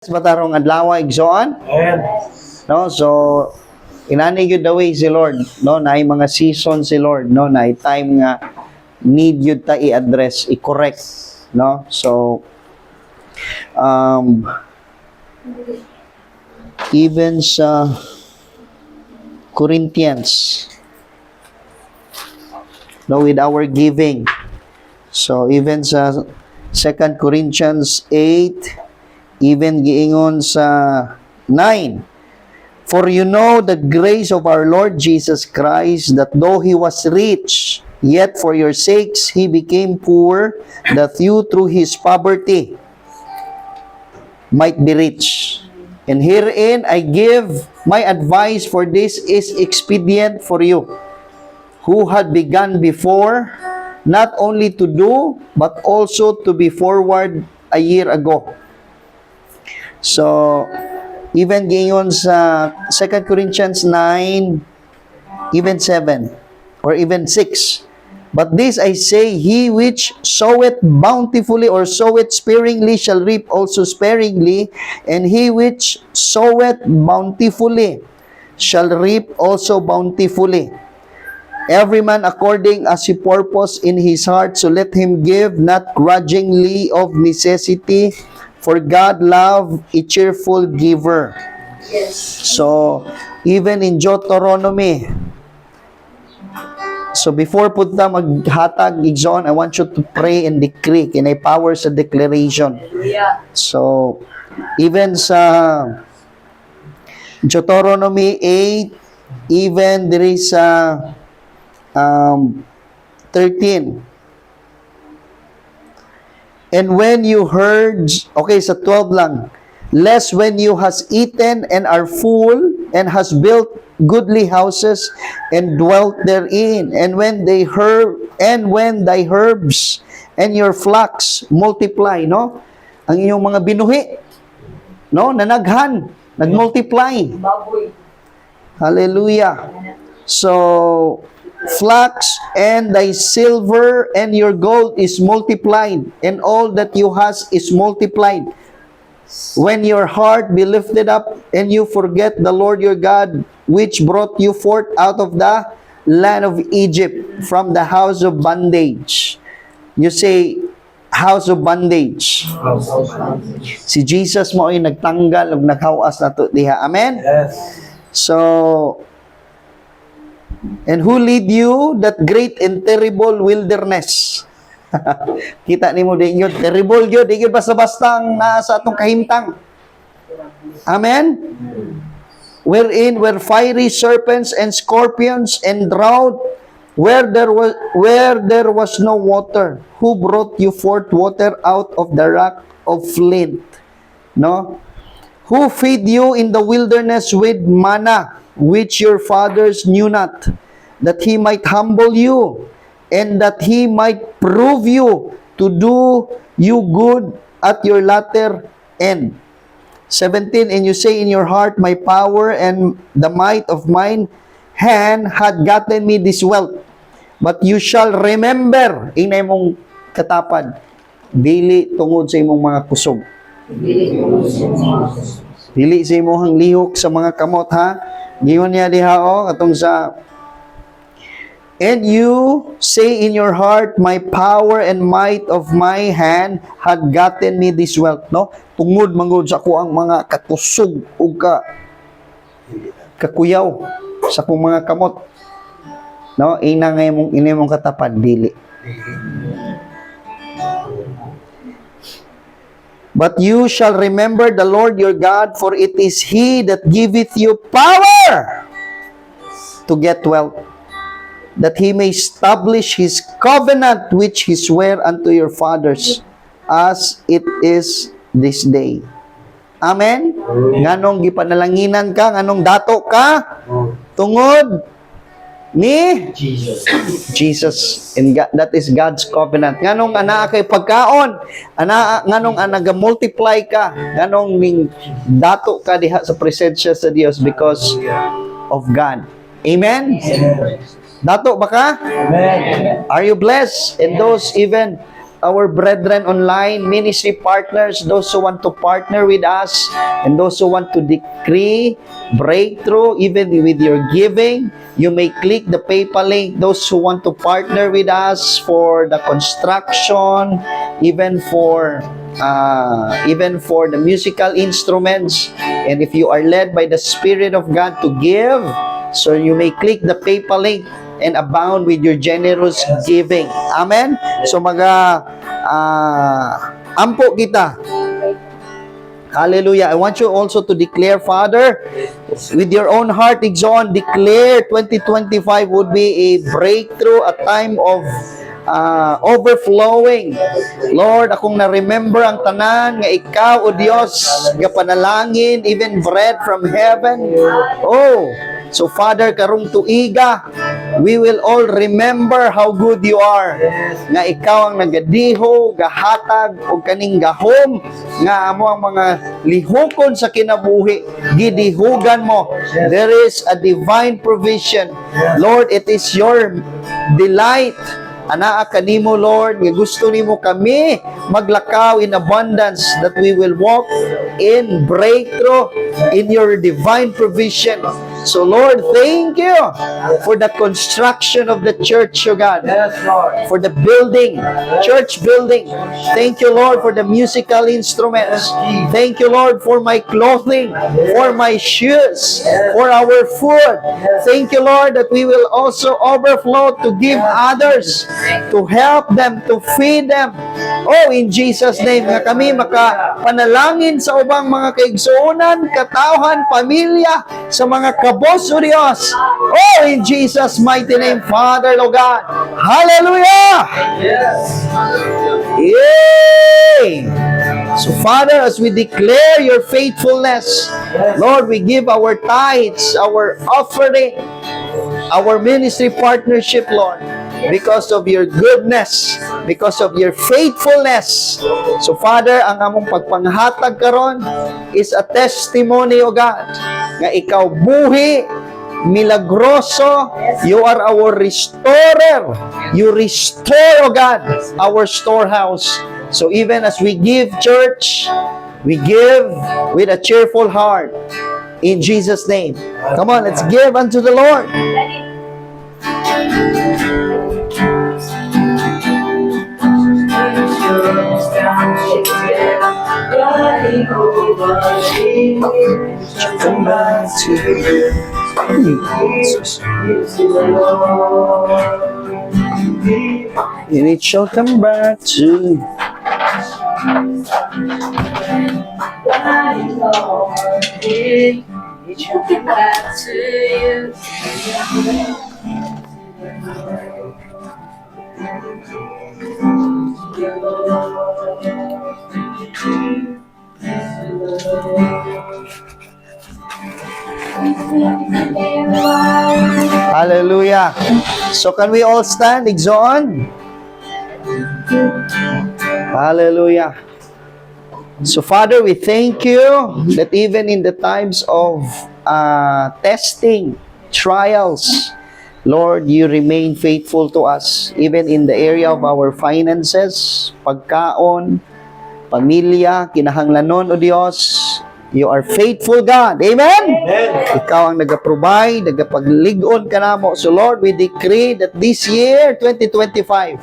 Batarong adlaw igsoon. No, so inani gyud the way si Lord, no, naay mga season si Lord, no, naay time nga need yun ta i-address, i-correct, no? So even sa Corinthians, no, with our giving. So even sa 2 Corinthians 8, even giingon sa 9, for you know the grace of our Lord Jesus Christ, that though He was rich, yet for your sakes He became poor, that you through His poverty might be rich. And herein I give my advice, for this is expedient for you, who had begun before, not only to do, but also to be forward a year ago. So, even ngayon sa 2 Corinthians 9, even 7, or even 6. But this I say, he which soweth bountifully or soweth sparingly shall reap also sparingly, and he which soweth bountifully shall reap also bountifully. Every man according as he purpose in his heart, so let him give, not grudgingly of necessity, for God love a cheerful giver. Yes. So, even in Deuteronomy, so before punta maghatag igsoon, I want you to pray and decree kinay power sa declaration. Hallelujah. So, even sa Deuteronomy 8, even there is 13. And when you heard, okay, sa 12 lang, lest when you has eaten and are full, and has built goodly houses, and dwelt therein, and when thy herbs and your flocks multiply, no? Ang inyong mga binuhi, no? Nanaghan, nagmultiply. Baboy. Hallelujah. So, flax and thy silver and your gold is multiplied, and all that you has is multiplied. When your heart be lifted up, and you forget the Lord your God, which brought you forth out of the land of Egypt, from the house of bondage. You say, house of bondage. Si Jesus mo ay nagtanggal ug naghawas nato diha. Amen? Yes. So, and who lead you that great and terrible wilderness? Kita nimo din yun, terrible yun, di yun basta-basta ang nasa atong kahimtang. Amen? Wherein were fiery serpents and scorpions and drought, where there was no water, who brought you forth water out of the rock of flint. No? Who feed you in the wilderness with manna, which your fathers knew not, that He might humble you, and that He might prove you, to do you good at your latter end. 17, and you say in your heart, my power and the might of mine hand had gotten me this wealth. But you shall remember, inay mong katapad, dili tungod sa imong mga kusog. Dili sa imong lihok sa mga kamot, ha? Giyon niya diha atong sa, and you say in your heart, my power and might of my hand had gotten me this wealth, no? Tungod manggod sa ko ang mga kakusog ug kakuyaw sa kong mga kamot, no? Ina nga imong katapad, dili. But you shall remember the Lord your God, for it is He that giveth you power to get wealth, that He may establish His covenant which He sware unto your fathers, as it is this day. Amen? Nganong gipanalanginan ka, nganong dato ka, tungod ni Jesus. And God, that is God's covenant. Nganong ana kay pagkaon, nganong naga-multiply ka, nganong ning dato ka diha sa presensya sa Dios because of God. Amen? Dato ba ka? Amen. Are you blessed? And those even our brethren online, ministry partners, those who want to partner with us, and those who want to decree breakthrough, even with your giving, you may click the PayPal link. Those who want to partner with us for the construction, even for the musical instruments, and if you are led by the Spirit of God to give, so you may click the PayPal link and abound with your generous giving. Amen? So ampo kita. Hallelujah. I want you also to declare, Father, with your own heart, Exxon, declare 2025 would be a breakthrough, a time of overflowing. Lord, akong na-remember ang tanan nga ikaw, O Diyos, nga panalangin, even bread from heaven. Oh, so Father, karong tuiga, we will all remember how good you are. Nga ikaw ang nagadiho, gahatag, o kaning gahom, nga amo ang mga lihokon sa kinabuhi, gidihugan mo. There is a divine provision. Lord, it is your delight. Anaa kanimo, Lord, nga gusto nimo kami maglakaw in abundance, that we will walk in breakthrough, in your divine provision. So, Lord, thank you for the construction of the church, O God. Yes, Lord. For the building, church building. Thank you, Lord, for the musical instruments. Thank you, Lord, for my clothing, for my shoes, for our food. Thank you, Lord, that we will also overflow to give others, to help them, to feed them. Oh, in Jesus' name, nga kami makapanalangin sa ubang mga kaigsuonan, katawhan, pamilya, sa mga kabos o Diyos. Oh, in Jesus' mighty name, Father, Lord God. Hallelujah! Yes. Yay! So, Father, as we declare your faithfulness, Lord, we give our tithes, our offering, our ministry partnership, Lord, because of your goodness, because of your faithfulness. So, Father, ang among pagpanghatag karon is a testimony, O God, nga ikaw buhi, milagroso, you are our restorer. You restore, O God, our storehouse. So even as we give, church, we give with a cheerful heart. In Jesus' name. Come on, let's give unto the Lord. Come back to you. And it shall come back to It shall get back to you. Hallelujah. So can we all stand? Exxon. Hallelujah. So Father, we thank you that even in the times of testing, trials, Lord, you remain faithful to us. Even in the area of our finances, pagkaon, pamilya, kinahanglanon, O Diyos, you are faithful, God. Amen? Ikaw ang nag-provide, nagapaglig-on ka namo. So Lord, we decree that this year, 2025,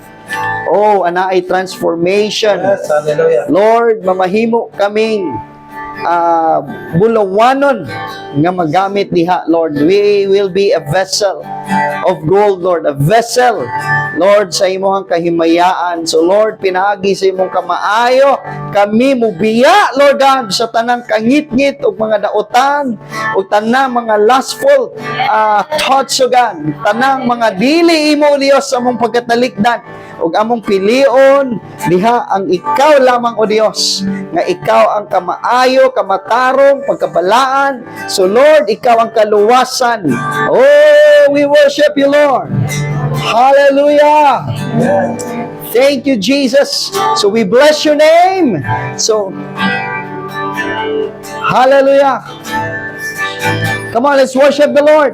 oh, ana ay transformation. Yes, hallelujah. Lord, mamahimo kaming bulawanon nga magamit diha, Lord. We will be a vessel of gold, Lord. A vessel, Lord, sa imong kahimayaan. So, Lord, pinaagi sa imong kamaayo. Kami mubiya, Lord God, sa tanang kangit-ngit o mga dautan o tanang mga lustful thoughts, O God. Tanang mga dili imo, Diyos, sa mong pagkatalikdan ug among pilion diha ang ikaw lamang, O Dios, nga ikaw ang kamaayo, kamatarong, pagkabalaan. So Lord, ikaw ang kaluwasan. Oh, we worship you, Lord. Hallelujah. Thank you, Jesus. So we bless your name. So hallelujah. Come on, let's worship the Lord.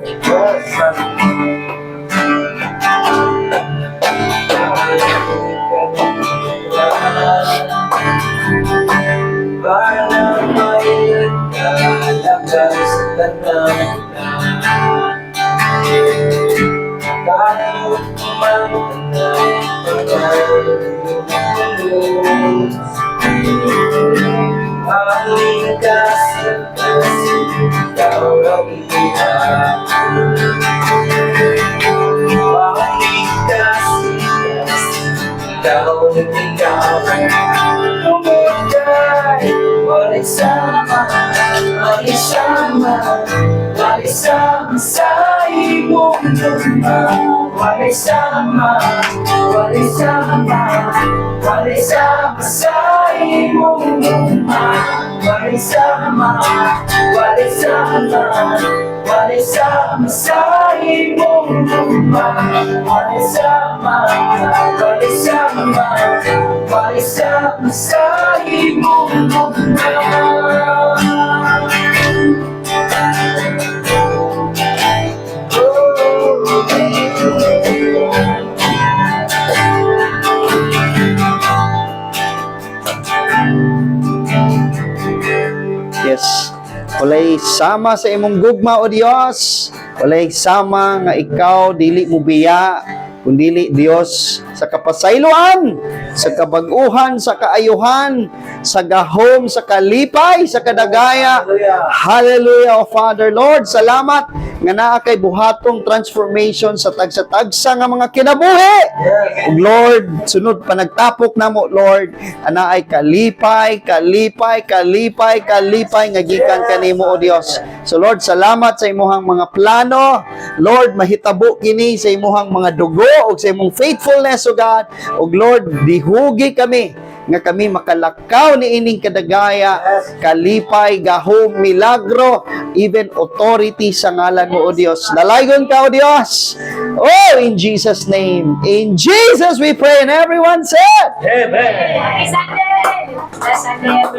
Kahit ang likas kasi ikaw ang iyak. Ang likas ikaw ang iyak. Umigay, walang sama, walang sama, walang sama sa iyong luma. Walang sama, walang sama, walang sama sa iyong luma. Walang sama, walang sama, walang sama sa iyong luma. Walang sama, walang sama, walang sama sa iyong luma. Yes. Walay sama sa imong gugma o Dios. Walay sama nga ikaw dili mo biya, kundili Dios sa kapasayloan, sa kabag-uhan, sa kaayuhan, sa gahom, sa kalipay, sa kadagaya. Hallelujah, O Father. Lord, salamat nga naa kay buhatong transformation sa tagsa-tagsa nga mga kinabuhi. Ug Lord, sunod pa nagtapok namo Lord, anaay kalipay, kalipay, kalipay, kalipay nga gikan kanimo o Dios. So Lord, salamat sa imuhang mga plano. Lord, mahitabo kini sa imuhang mga dugo ug sa imong faithfulness o God. Ug Lord, dihugi kami nga kami makalakaw ni ining kadagaya, kalipay, gahom, milagro, even authority sa ngalan mo o Dios. Lalaygon ka o Dios. Oh, in Jesus' name. In Jesus we pray, and everyone said, Amen. Happy Sunday! Happy Sunday, everyone.